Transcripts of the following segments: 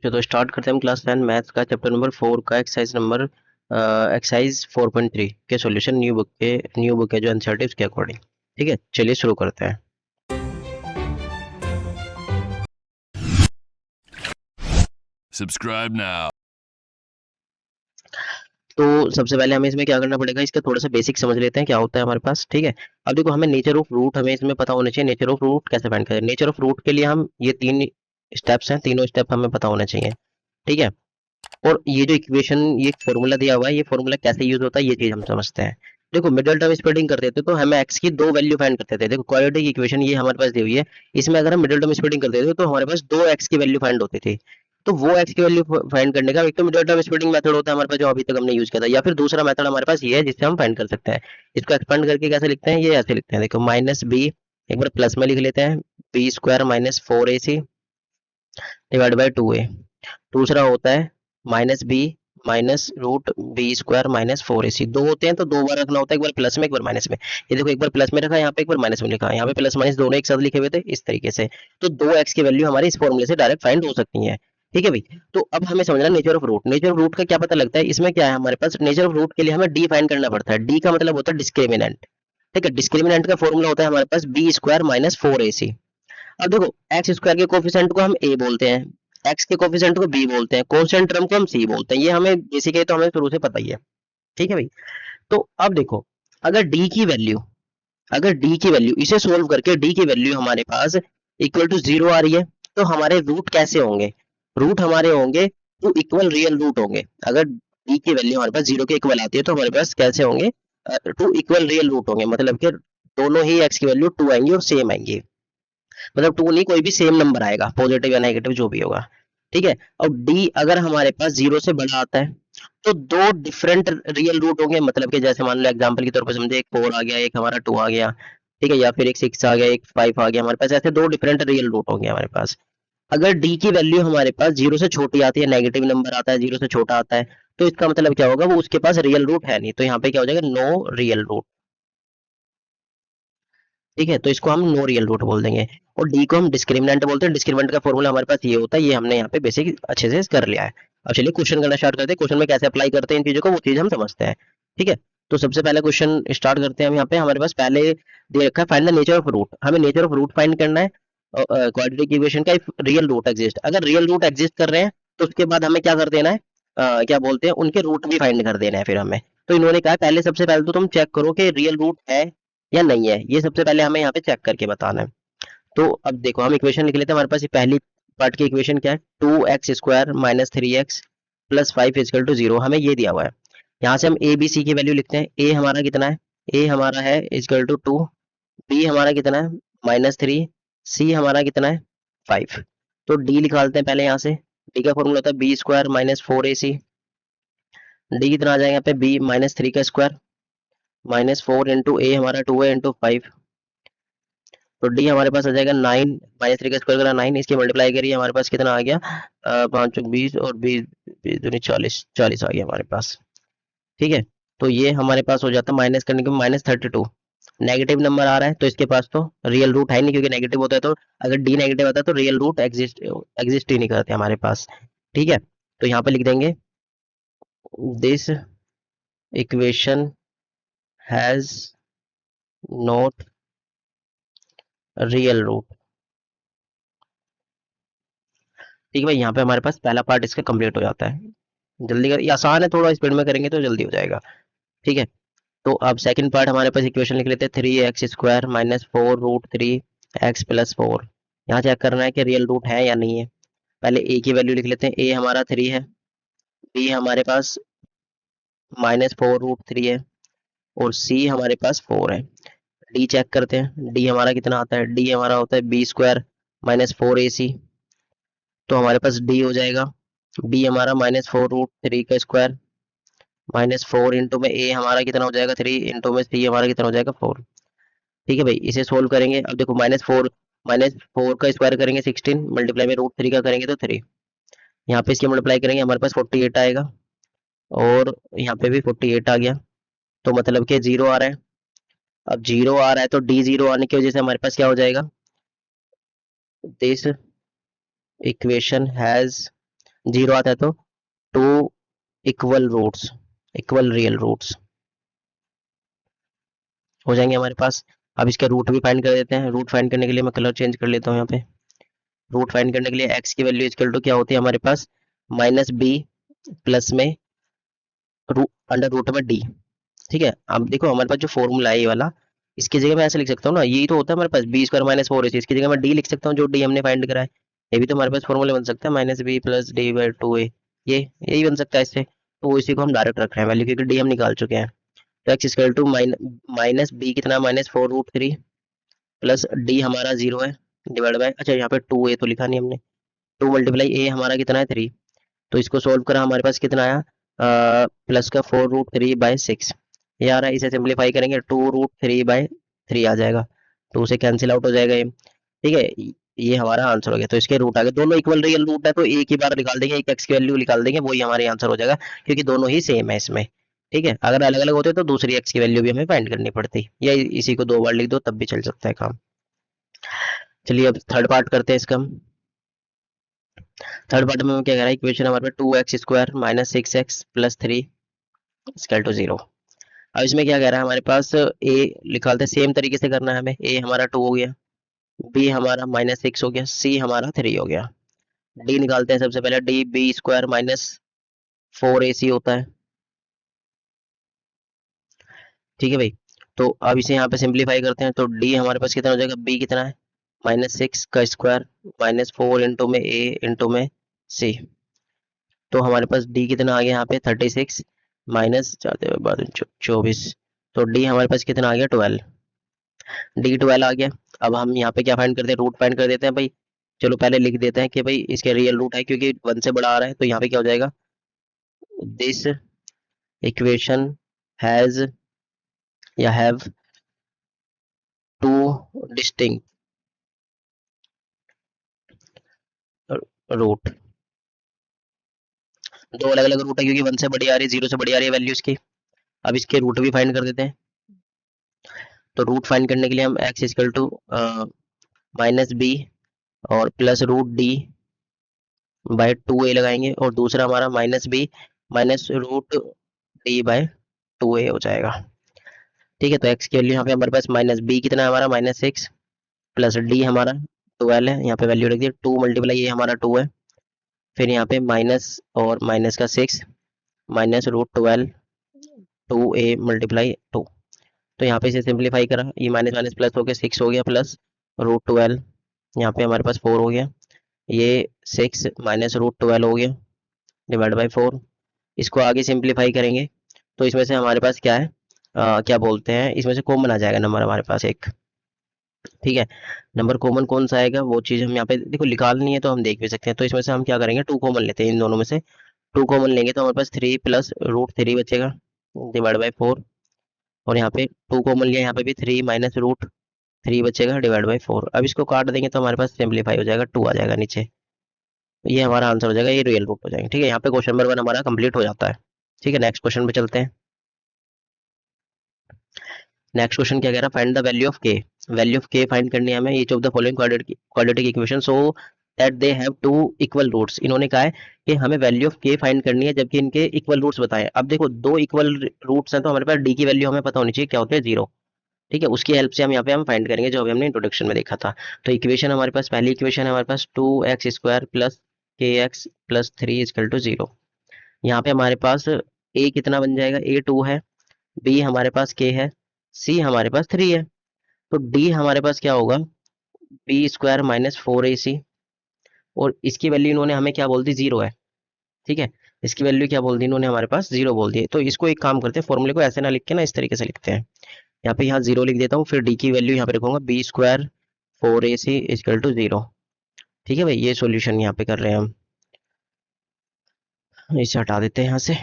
Okay, तो start करते हैं हम क्लास 10 मैथ्स का चैप्टर नंबर 4 का एक्सरसाइज 4.3 के सॉल्यूशन न्यू बुक के जो आंसर है उसके अकॉर्डिंग। ठीक है, चलिए शुरू करते हैं। Subscribe now. तो सबसे पहले हमें इसमें क्या करना पड़ेगा, इसका थोड़ा सा बेसिक समझ लेते हैं क्या होता है हमारे पास। ठीक है, अब देखो हमें नेचर ऑफ रूट हमें इसमें पता होना चाहिए। नेचर ऑफ रूट कैसे फाइंड करें? नेचर ऑफ रूट के लिए हम ये 3 स्टेप्स हैं, तीनों स्टेप हमें पता होना चाहिए। ठीक है, और ये जो इक्वेशन ये फॉर्मूला दिया हुआ है, ये फॉर्मूला कैसे यूज होता है ये चीज हम समझते हैं। देखो मिडिल टर्म स्प्लिटिंग करते थे तो हमें एक्स की 2 वैल्यू फाइंड करते थे। देखो क्वाड्रेटिक इक्वेशन ये हमारे पास दी हुई है, इसमें अगर हम मिडिल टर्म स्प्लिटिंग करते थे तो हमारे पास 2 एक्स की वैल्यू फाइंड होती थी। तो वो एक्स की वैल्यू फाइंड करने का एक तो मिडिल टर्म स्प्लिटिंग मेथड होता है हमारे पास जो अभी तक हमने यूज किया था, या फिर दूसरा मेथड हमारे पास ये है जिससे हम फाइंड कर सकते हैं। इसको एक्सपेंड करके कैसे लिखते हैं, ये ऐसे लिखते हैं। देखो माइनस बी, एक बार प्लस में लिख लेते हैं, B square minus 4ac divide by 2a। दूसरा होता है minus B minus root B square minus 4ac। दो होते हैं तो 2 बार रखना होता है, एक बार प्लस में एक बार माइनस में। ये देखो एक बार प्लस में रखा है, यहाँ पे एक बार माइनस में लिखा है, यहाँ पे प्लस माइनस दोनों एक साथ लिखे हुए थे इस तरीके से। तो 2x की वैल्यू हमारी इस फॉर्मूले से डायरेक्ट फाइंड हो सकती है। ठीक है भाई, तो अब हमें समझना nature of root. Nature of root का क्या पता लगता है, इसमें क्या है हमारे पास, नेचर ऑफ रूट के लिए हमें डी फाइंड करना पड़ता है। डी का मतलब होता है डिस्क्रिमिनेंट। ठीक है, डिस्क्रिमिनेंट का फॉर्मूला होता है हमारे पास बी स्क्वायर माइनस 4ac। अब देखो एक्स स्क्वायर के कोफिशिएंट को हम ए बोलते हैं, एक्स के कोफिशिएंट को बी बोलते हैं, कांस्टेंट टर्म को हम सी बोलते हैं। ये हमें बेसिकली तो हमें शुरू से पता ही है। ठीक है भाई, तो अब देखो अगर डी की वैल्यू, अगर डी की वैल्यू इसे सोल्व करके डी की वैल्यू हमारे पास इक्वल टू 0 आ रही है, तो हमारे रूट कैसे होंगे? रूट हमारे होंगे टू इक्वल रियल रूट होंगे। अगर डी की वैल्यू हमारे पास 0 के इक्वल आती है तो हमारे पास कैसे होंगे? टू इक्वल रियल रूट होंगे, मतलब कि दोनों ही एक्स की वैल्यू 2 आएंगी और सेम आएंगी। मतलब 2 नहीं, कोई भी सेम नंबर आएगा, पॉजिटिव या नेगेटिव जो भी होगा। ठीक है, और डी अगर हमारे पास 0 से बड़ा आता है तो 2 डिफरेंट रियल रूट होंगे। मतलब कि जैसे मान लो एग्जांपल के तौर पर समझे, एक 4 आ गया, एक हमारा 2 आ गया। ठीक है, या फिर एक 6 आ गया, एक 5 आ गया, हमारे पास ऐसे 2 डिफरेंट रियल रूट होंगे हमारे पास। अगर डी की वैल्यू हमारे पास 0 से छोटी आती है, नेगेटिव नंबर आता है, 0 से छोटा आता है, तो इसका मतलब क्या होगा, वो उसके पास रियल रूट है नहीं। तो यहाँ पे क्या हो जाएगा, नो रियल रूट। ठीक है, तो इसको हम नो रियल रूट बोल देंगे। और डी को हम डिस्क्रिमिनेंट बोलते हैं। डिस्क्रिमिनेंट का फॉर्मूला हमारे पास ये होता है, ये हमने यहाँ पे बेसिक अच्छे से कर लिया है। अब चलिए क्वेश्चन करना स्टार्ट करते हैं। क्वेश्चन में कैसे अप्लाई करते हैं इन चीजों को, वो चीज हम समझते हैं। ठीक है, तो सबसे पहले क्वेश्चन स्टार्ट करते हैं हम। यहाँ पे हमारे पास पहले दे रखा है find the nature of root. हमें नेचर ऑफ रूट फाइंड करना है क्वाड्रेटिक इक्वेशन का। इफ रियल रूट एग्जिस्ट, अगर रियल रूट एग्जिस्ट कर रहे हैं तो उसके बाद हमें क्या कर देना है, क्या बोलते हैं, उनके रूट भी फाइंड कर देना है फिर हमें। तो इन्होंने कहा पहले, सबसे पहले तो तुम चेक करो कि रियल रूट है या नहीं है, ये सबसे पहले हमें यहाँ पे चेक करके बताना है। तो अब देखो हम इक्वेशन लिख लेते हैं। हमारे पास ये पहली पार्ट की इक्वेशन क्या है, 2x square minus 3x plus 5 is equal to 0, हमें ये दिया हुआ है। यहाँ से हम ए बी सी की वैल्यू लिखते हैं। ए हमारा कितना है, ए हमारा है इजकल टू 2, बी हमारा कितना है -3, सी हमारा कितना है 5। तो डी निकालते हैं पहले यहाँ से। डी का फॉर्मूला होता है B square minus 4ac। D कितना आ जाएगा यहाँ पे, बी -3 का स्क्वायर -4 इंटू ए हमारा 2 है इंटू 5। तो डी हमारे पास आ जाएगा 9, -3 का स्क्वायर करा 9, इसकी मल्टीप्लाई करिए हमारे पास कितना आ गया, 5 चौक 20 और 20 दूनी 40, 40 आ गया हमारे पास। ठीक है, तो ये हमारे पास हो जाता है माइनस करने के -32। नेगेटिव नंबर आ रहा है तो इसके पास तो रियल रूट है नहीं, क्योंकि नेगेटिव होता है तो, अगर डी नेगेटिव आता है तो रियल रूट एग्जिस्ट ही नहीं करते हमारे पास। ठीक है, तो यहाँ पे लिख देंगे this equation has not real root. ठीक है भाई, यहाँ पे हमारे पास पहला पार्ट इसका कंप्लीट हो जाता है। जल्दी कर, ये आसान है, थोड़ा स्पीड में करेंगे तो जल्दी हो जाएगा। ठीक है, तो अब सेकंड पार्ट हमारे पास इक्वेशन लिख लेते हैं, 3x square minus 4 root 3x plus 4। यहाँ चेक करना है कि रियल रूट है या नहीं है। पहले a की वैल्यू लिख लेते हैं। a हमारा 3 है, b हमारे पास -4 रूट 3 है, और c हमारे पास 4 है। d चेक करते हैं, d हमारा कितना आता है, d हमारा होता है b स्क्वायर -4ac। तो हमारे पास d हो जाएगा, b हमारा -4 रूट 3 का स्क्वायर -4 इंटू में a हमारा कितना हो जाएगा 3 इंटू में c हमारा कितना हो जाएगा 4। ठीक है भाई, इसे सोल्व करेंगे। अब देखो -4 का स्क्वायर करेंगे 16, मल्टीप्लाई में रूट 3 का करेंगे तो 3। यहाँ पे इसकी मल्टीप्लाई करेंगे हमारे पास 48 आएगा, और यहाँ पे भी 48 आ गया। तो मतलब कि 0 आ रहा है। अब 0 आ रहा है तो डी 0 आने की वजह से हमारे पास क्या हो जाएगा, दिस इक्वेशन हैज जीरो आता है तो two equal roots, equal real roots हो जाएंगे हमारे पास। अब इसके रूट भी फाइंड कर देते हैं। रूट फाइंड करने के लिए मैं कलर चेंज कर लेता हूँ यहाँ पे। रूट फाइंड करने के लिए एक्स की वैल्यू इक्वल टू क्या होती है हमारे पास, माइनस बी प्लस में अंडर रूट में डी। ठीक है, अब देखो हमारे पास जो फॉर्मूला है ये वाला, इसकी जगह मैं ऐसे लिख सकता हूँ ना, यही तो होता है हमारे पास बी स्क्वायर माइनस फोर, इसकी जगह मैं डी लिख सकता हूँ जो डी हमने फाइंड करा है। ये भी तो हमारे पास फॉर्मूला बन सकता है, minus B plus D by two A, ये यही बन सकता है इससे। तो इसी को हम डायरेक्ट रख रहे हैं वैल्यू, क्योंकि डी हम निकाल चुके हैं। तो X equal to minus B कितना, minus four root three plus D हमारा जीरो है डिवाइड बाय, अच्छा यहाँ पे टू ए तो लिखा नहीं हमने, टू मल्टीप्लाई ए हमारा कितना है थ्री। तो इसको सोल्व करा हमारे पास कितना आया, प्लस का four root three by six, ये आ रहा है। इसे सिंप्लीफाई करेंगे two root three by three आ जाएगा, टू से कैंसिल आउट हो जाएगा ये। ठीक है, ये हमारा आंसर हो गया। तो इसके रूट आ गए, दोनों इक्वल रियल रूट है तो एक ही बार निकाल देंगे, एक एक्स की वैल्यू निकाल देंगे, वही हमारे आंसर हो जाएगा, क्योंकि दोनों ही सेम है इसमें। ठीक है, अगर अलग अलग होते तो दूसरी एक्स की वैल्यू भी हमें फाइंड करनी पड़ती, या इसी को दो बार लिख दो तब भी चल सकता है काम। चलिए अब थर्ड पार्ट करते हैं इसका हम। थर्ड पार्ट में हम क्या कह रहा है, इक्वेशन हमारे पास two X square minus six X plus three equal to zero. अब इसमें क्या कह रहा है हमारे पास, ए निकालते हैं, सेम तरीके से करना है हमें। ए हमारा टू हो गया, बी हमारा माइनस सिक्स हो गया, सी हमारा थ्री हो गया। डी निकालते हैं सबसे पहले, D B square minus four A C होता है। ठीक है भाई, तो अब इसे यहाँ पे सिंप्लीफाई करते हैं, तो डी हमारे पास कितना हो जाएगा, बी कितना है माइनस सिक्स का स्क्वायर माइनस फोर इंटू में ए इंटू में सी। तो हमारे पास डी कितना आ गया यहाँ पे थर्टी सिक्स माइनस जाते हुए बाद 24, तो डी हमारे पास कितना आ गया ट्वेल्व, डी ट्वेल्व आ गया। अब हम यहाँ पे क्या फाइंड करते हैं, रूट फाइंड कर देते हैं भाई। चलो पहले लिख देते हैं कि भाई इसके रियल रूट है, क्योंकि वन से बड़ा आ रहा है, तो यहाँ पे क्या हो जाएगा, दिस इक्वेशन हैज या हैव टू डिस्टिंक्ट रूट, दो अलग अलग रूट है, क्योंकि वन से बड़ी आ रही है, जीरो से बड़ी आ रही है वैल्यू इसकी। अब इसके रूट भी फाइंड कर देते हैं। तो रूट फाइंड करने के लिए हम X equal to minus B और plus root D by two A लगाएंगे, और दूसरा हमारा minus B minus root D by two A हो जाएगा। ठीक है, तो एक्स की वैल्यू यहाँ पे हमारे पास माइनस बी कितना है हमारा माइनस सिक्स प्लस डी हमारा ट्वेल्व है, यहाँ पे वैल्यू रख दी, टू मल्टीप्लाई ये हमारा टू है, फिर यहाँ पे माइनस और माइनस का six minus root twelve two A multiply two. तो यहाँ पे इसे सिंप्लीफाई करा, ये माइनस माइनस प्लस हो गया, सिक्स हो गया प्लस रूट ट्वेल्व, यहाँ पे हमारे पास फोर हो गया, ये सिक्स माइनस रूट ट्वेल्व हो गया डिवाइड बाई फोर। इसको आगे सिंप्लीफाई करेंगे तो इसमें से हमारे पास क्या है, क्या बोलते हैं, इसमें से कॉमन आ जाएगा नंबर हमारे पास एक। ठीक है, नंबर कॉमन कौन सा आएगा वो चीज़ हम यहाँ पे देखो निकालनी है, तो हम देख भी सकते हैं। तो इसमें से हम क्या करेंगे, टू कॉमन लेते हैं, इन दोनों में से टू कॉमन लेंगे तो हमारे पास थ्री प्लस रूट थ्री बचेगा डिवाइड बाई फोर, और यहाँ पे टू कॉमन लिया, यहाँ पे भी थ्री माइनस रूट थ्री बचेगा डिवाइड बाई फोर। अब इसको काट देंगे तो हमारे पास सिंप्लीफाई हो जाएगा, टू आ जाएगा नीचे, ये हमारा आंसर हो जाएगा, ये रियल रूट हो जाएंगे। ठीक है, यहाँ पे क्वेश्चन नंबर वन हमारा कंप्लीट हो जाता है। ठीक है, नेक्स्ट क्वेश्चन पे चलते हैं। नेक्स्ट क्वेश्चन क्या कह रहा है, find the value of K. Value of K find करनी है हमें, each of the following quadratic equation so that they have two equal roots. इन्होंने कहा है कि हमें वैल्यू ऑफ के फाइंड करनी है जबकि इनके इक्वल रूट्स बताएं। अब देखो दो इक्वल रूट्स हैं तो हमारे पास डी की वैल्यू हमें पता होनी चाहिए क्या होती है, जीरो। ठीक है, उसकी हेल्प से हम यहाँ पे हम फाइंड करेंगे जो अभी हमने इंट्रोडक्शन में देखा था। तो इक्वेशन हमारे पास, पहली इक्वेशन है हमारे पास two X square plus K X plus three is equal to zero. यहाँ पे हमारे पास ए कितना बन जाएगा, ए टू है, बी हमारे पास के है, सी हमारे पास थ्री है, तो डी हमारे पास क्या होगा, B square minus four A सी, और इसकी वैल्यू इन्होंने हमें क्या बोल दी, जीरो है। ठीक है, इसकी वैल्यू क्या बोल दी इन्होंने हमारे पास, जीरो बोल दी। तो इसको एक काम करते हैं, फॉर्मूले को ऐसे ना लिख के ना इस तरीके से लिखते हैं, यहाँ पे यहाँ जीरो लिख देता हूँ, फिर डी की वैल्यू यहाँ पे रखूंगा B square four A C is equal to zero. ठीक है भाई, ये सॉल्यूशन यहाँ पे कर रहे हैं हम, इसे हटा देते हैं यहाँ से।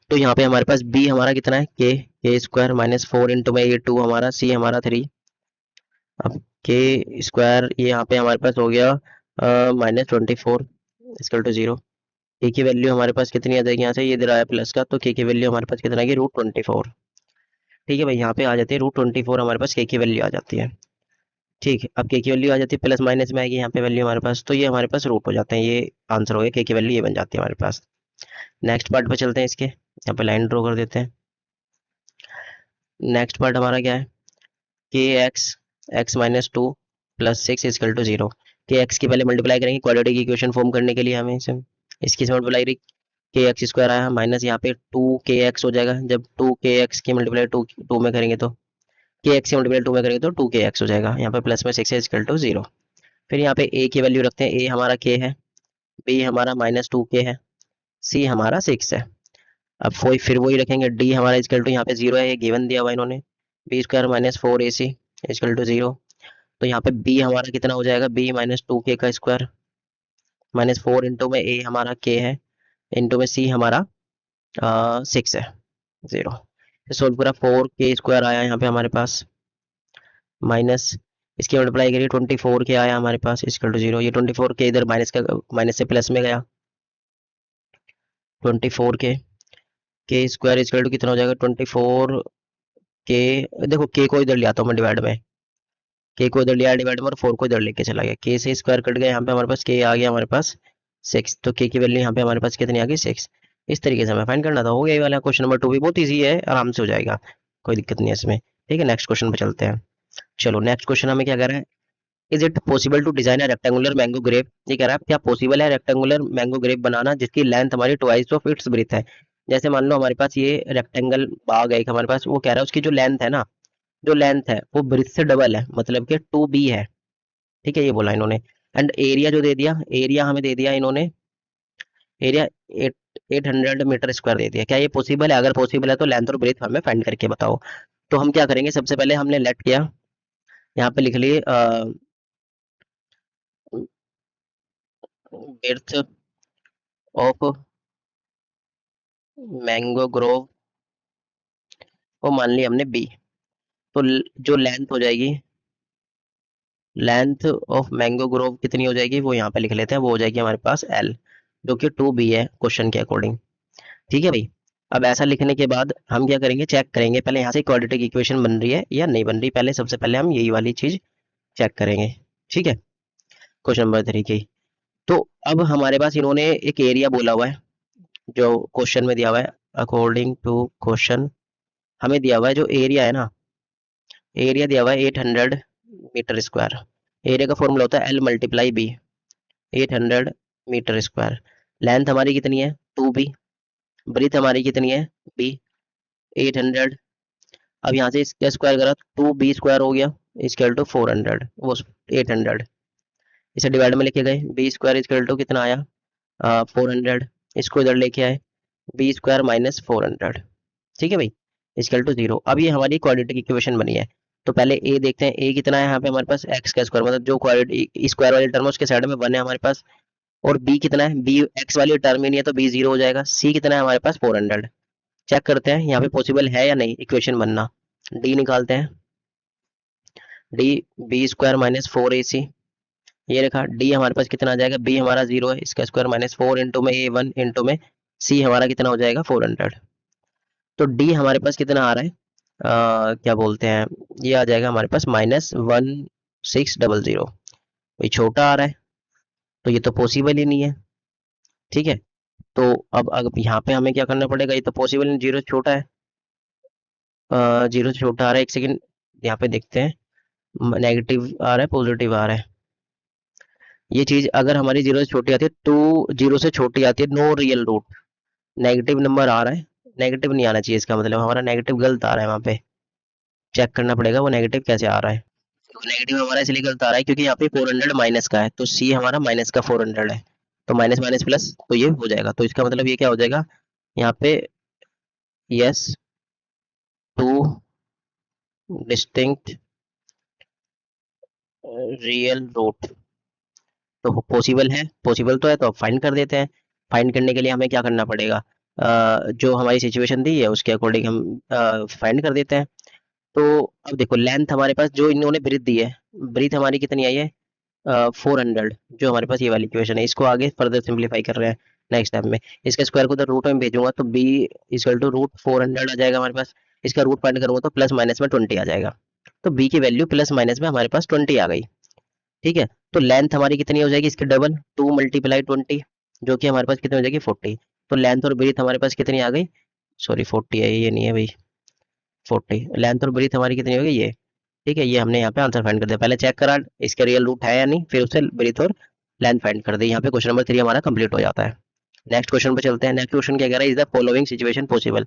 तो यहाँ पे हमारे पास बी हमारा कितना है, के स्क्वायर माइनस फोर इंटू में ये टू हमारा, सी हमारा थ्री। अब के स्क्वायर ये यहाँ पे हमारे पास हो गया minus twenty four is equal to zero. K की वैल्यू हमारे पास कितनी आ जाएगी, यहाँ से ये दे रहा है प्लस का, तो के की वैल्यू हमारे पास कितना आएगी, रूट ट्वेंटी फोर। ठीक है भाई, यहाँ पे आ जाती है रूट ट्वेंटी फोर, हमारे पास के की वैल्यू आ जाती है। ठीक है, अब के की वैल्यू आ जाती है प्लस माइनस में आएगी यहाँ पे वैल्यू हमारे पास, तो ये हमारे पास रूट हो जाते हैं, ये आंसर हो गया, के की वैल्यू ये बन जाती है हमारे पास। नेक्स्ट पार्ट पे चलते हैं, इसके यहाँ पे लाइन ड्रॉ कर देते हैं। नेक्स्ट पार्ट हमारा क्या है, K X X minus two plus six is equal to zero. K X की पहले मल्टीप्लाई करेंगे क्वाड्रेटिक इक्वेशन फॉर्म करने के लिए हमें इसे, इसकी से मल्टीप्लाई के एक्स स्क्वायर आया माइनस यहाँ पे टू के एक्स हो जाएगा, जब टू के एक्स की मल्टीप्लाई टू टू में करेंगे तो के एक्स की मल्टीप्लाई टू में करेंगे तो टू के एक्स हो जाएगा, यहाँ पे प्लस में सिक्स इजकल टू जीरो। फिर यहाँ पे ए की वैल्यू रखते हैं, ए हमारा के है, बी हमारा माइनस टू के है, सी हमारा सिक्स है। अब फिर वही रखेंगे, डी हमारा इजकल टू यहाँ पे जीरो है, ये गिवन दिया हुआ इन्होंने, B square minus four A C is equal to zero. तो यहाँ पे बी हमारा कितना हो जाएगा, बी माइनस टू के का स्क्वायर माइनस फोर इंटू में ए हमारा के है इंटू में सी हमारा सिक्स है जीरो। सोल्व पूरा फोर के स्क्वायर आया यहाँ पे हमारे पास माइनस इसकी मल्टीप्लाई करिए ट्वेंटी फोर के आया हमारे पास इजकल टू जीरो। ये ट्वेंटी फोर के इधर माइनस का माइनस से प्लस में गया, ट्वेंटी फोर के स्क्वायर इजकल टू कितना हो जाएगा, ट्वेंटी फोर के, देखो के को इधर ले आता हूँ मैं डिवाइड में, के को इधर लिया डिवाइड में और फोर को इधर लेके चला गया, के से स्क्वायर कट गया, यहाँ पे हमारे पास के आ गया हमारे पास सिक्स, तो के की वैल्यू यहाँ पे हमारे पास कितनी आ गई सिक्स। इस तरीके से हमें फाइंड करना था, हो गया ये वाला। क्वेश्चन नंबर टू भी बहुत ईजी है, आराम से हो जाएगा, कोई दिक्कत नहीं है इसमें। ठीक है, नेक्स्ट क्वेश्चन पे चलते हैं। चलो नेक्स्ट क्वेश्चन हमें क्या कर रहा है, is it possible to design a rectangular mango grove. ये कह रहा है क्या पॉसिबल है रेक्टेंगुलर मैंगो ग्रेप बनाना जिसकी लेंथ हमारी ट्वाइस ऑफ इट्स ब्रेथ है। जैसे मान लो हमारे पास ये रेक्टेंगल बाग है एक हमारे पास, वो कह रहा है उसकी जो लेंथ है ना, जो लेंथ है वो ब्रेथ से डबल है, मतलब कि टू बी है। ठीक है, ये बोला इन्होंने। एंड एरिया जो दे दिया, एरिया हमें दे दिया इन्होंने, एरिया एट 800 मीटर स्क्वायर दे दिया। क्या ये पॉसिबल है, अगर पॉसिबल है तो लेंथ और ब्रेथ हमें फाइंड करके बताओ। तो हम क्या करेंगे, सबसे पहले हमने लेट किया, यहाँ पे लिख लिए ब्रेथ ऑफ मैंगो ग्रोव को मान लिया हमने बी। तो जो लेंथ हो जाएगी, लेंथ ऑफ मैंगो ग्रोव कितनी हो जाएगी वो यहाँ पे लिख लेते हैं, वो हो जाएगी हमारे पास एल, जो कि टू बी है क्वेश्चन के अकॉर्डिंग। ठीक है भाई, अब ऐसा लिखने के बाद हम क्या करेंगे, चेक करेंगे पहले यहाँ से क्वाड्रेटिक इक्वेशन बन रही है या नहीं बन रही, पहले सबसे पहले हम यही वाली चीज चेक करेंगे। ठीक है, क्वेश्चन नंबर थ्री की। तो अब हमारे पास इन्होंने एक एरिया बोला हुआ है जो क्वेश्चन में दिया हुआ है, अकॉर्डिंग टू क्वेश्चन हमें दिया हुआ है जो एरिया है ना, एरिया दिया हुआ है 800 मीटर स्क्वायर। एरिया का फॉर्मूला होता है L multiply B, 800 metre square. Length हमारी कितनी है टू बी, ब्रीथ हमारी कितनी है बी 800। अब यहाँ से इसका स्क्वायर करा टू बी स्क्वायर हो गया इक्वल टू 400, वो 800, इसे डिवाइड में लेके गए, बी स्क्वायर इक्वल टू कितना आया 400, इसको इधर लेके आए बी स्क्वायर माइनस 400। ठीक है भाई, इक्वल टू जीरो। अब ये हमारी क्वाड्रेटिक इक्वेशन बनी है। तो पहले ए देखते हैं, ए कितना है यहाँ पे हमारे पास एक्स का स्क्वायर, मतलब जो स्क्वायर वाली टर्म है उसके साइड में वन है हमारे पास, और बी कितना है, बी एक्स वाली टर्म ही नहीं है तो बी जीरो हो जाएगा। सी कितना है हमारे पास 400। चेक करते हैं यहाँ पे पॉसिबल है या नहीं इक्वेशन बनना, डी निकालते हैं, D B square minus four A C, ये रखा डी हमारे पास कितना आ जाएगा, बी हमारा जीरो है, इसका स्क्वायर माइनस फोर इंटू में ए वन इंटू में सी हमारा कितना हो जाएगा 400। तो डी हमारे पास कितना आ रहा है, क्या बोलते हैं, ये आ जाएगा हमारे पास माइनस 1600, ये छोटा आ रहा है, तो ये तो पॉसिबल ही नहीं है। ठीक है, तो अब यहाँ पे हमें क्या करना पड़ेगा, ये तो पॉसिबल नहीं, जीरो छोटा है, जीरो से छोटा आ रहा है, एक सेकंड यहाँ पे देखते हैं, नेगेटिव आ रहा है पॉजिटिव आ रहा है। ये चीज अगर हमारी जीरो से छोटी आती है तो जीरो से छोटी आती है no real root, negative number आ रहा है, नेगेटिव नहीं आना चाहिए, इसका मतलब हमारा नेगेटिव गलत आ रहा है, वहां पे चेक करना पड़ेगा वो नेगेटिव कैसे आ रहा है। तो नेगेटिव हमारा इसलिए गलत आ रहा है क्योंकि यहाँ पे 400 माइनस का है, तो सी हमारा माइनस का 400 है, तो माइनस माइनस प्लस तो ये हो जाएगा, तो इसका मतलब ये क्या हो जाएगा यहाँ पे, yes two distinct real root. तो पॉसिबल है, पॉसिबल तो है, तो अब फाइंड कर देते हैं। फाइंड करने के लिए हमें क्या करना पड़ेगा, जो हमारी सिचुएशन दी है उसके अकॉर्डिंग हम फाइंड कर देते हैं। तो अब देखो लेंथ हमारे पास जो इन्होंने ब्रीथ दी है, ब्रीथ हमारी कितनी आई है 400, जो हमारे पास ये वाली इक्वेशन है, इसको आगे फर्दर सिंप्लीफाई कर रहे हैं नेक्स्ट स्टेप में, इसका स्क्वायर को उधर रूट में भेजूंगा तो बी इक्वल टू रूट 400 आ जाएगा हमारे पास, इसका रूट फाइंड करूंगा तो प्लस माइनस में 20 आ जाएगा। तो बी की वैल्यू प्लस माइनस में हमारे पास 20 आ गई। ठीक है, तो लेंथ हमारी कितनी हो जाएगी इसकी डबल, 2 मल्टीप्लाई 20, जो कि हमारे पास कितनी हो जाएगी 40। तो लेंथ और ब्रीथ हमारे पास कितनी आ गई, सॉरी 40 है, ये नहीं है भाई, 40 लेंथ और ब्रीथ हमारी कितनी होगी ये। ठीक है, ये हमने यहाँ पे आंसर फाइंड कर दिया, पहले चेक करा इसका रियल रूट है या नहीं, फिर उससे ब्रीथ और लेंथ फाइंड कर दी। यहाँ पे क्वेश्चन नंबर 3 हमारा कंप्लीट हो जाता है। नेक्स्ट क्वेश्चन पे चलते हैं। नेक्स्ट क्वेश्चन क्या कह रहा है, is the following situation possible.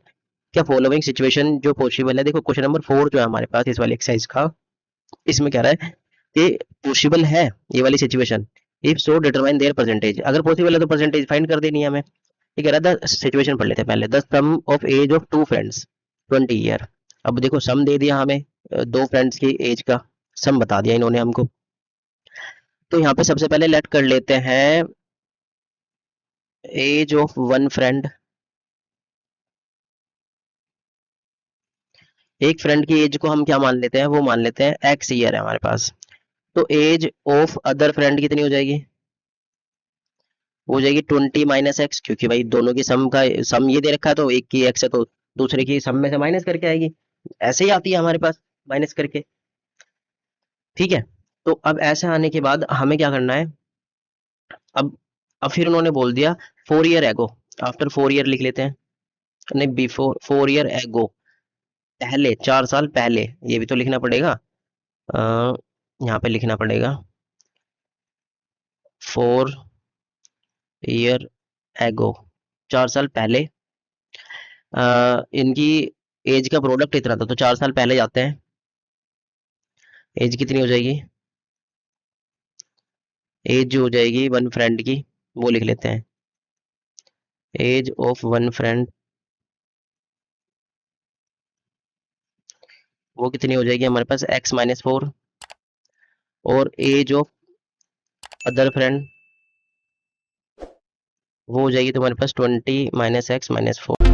क्या फॉलोइंग सिचुएशन जो पॉसिबल है, देखो क्वेश्चन नंबर 4 जो है हमारे पास इस वाली एक्सरसाइज का, इसमें कह रहा है कि पॉसिबल है ये वाली situation, if so determine there percentage. अगर पॉसिबल है तो परसेंटेज फाइंड कर देनी है हमें। ये कह रहा था सिचुएशन पढ़ लेते हैं पहले, the sum of age of two friends 20 year. अब देखो सम दे दिया हमें, दो फ्रेंड्स की एज का सम बता दिया इन्होंने हमको। तो यहाँ पे सबसे पहले लेट कर लेते हैं एज ऑफ वन फ्रेंड, एक फ्रेंड की एज को हम क्या मान लेते हैं, वो मान लेते हैं एक्स ईयर है हमारे पास। तो एज ऑफ अदर फ्रेंड कितनी हो जाएगी, हो जाएगी 20 माइनस एक्स, क्योंकि भाई दोनों की सम का सम ये दे रखा है, तो एक की एक्स है तो दूसरे की सम में से माइनस करके आएगी, ऐसे ही आती है हमारे पास माइनस करके। ठीक है, तो अब ऐसे आने के बाद हमें क्या करना है, अब अब फिर उन्होंने बोल दिया 4 ईयर एगो, आफ्टर 4 ईयर लिख लेते हैं, नहीं बिफोर 4 ईयर एगो, पहले 4 साल पहले, ये भी तो लिखना पड़ेगा। यहाँ पे लिखना पड़ेगा 4 ईयर एगो, 4 साल पहले इनकी एज का प्रोडक्ट इतना था, तो 4 साल पहले जाते हैं, एज कितनी हो जाएगी, एज जो हो जाएगी वन फ्रेंड की, वो लिख लेते हैं, एज ऑफ वन फ्रेंड वो कितनी हो जाएगी हमारे पास x-4, और एज ऑफ अदर फ्रेंड वो हो जाएगी तुम्हारे पास 20 - x - 4।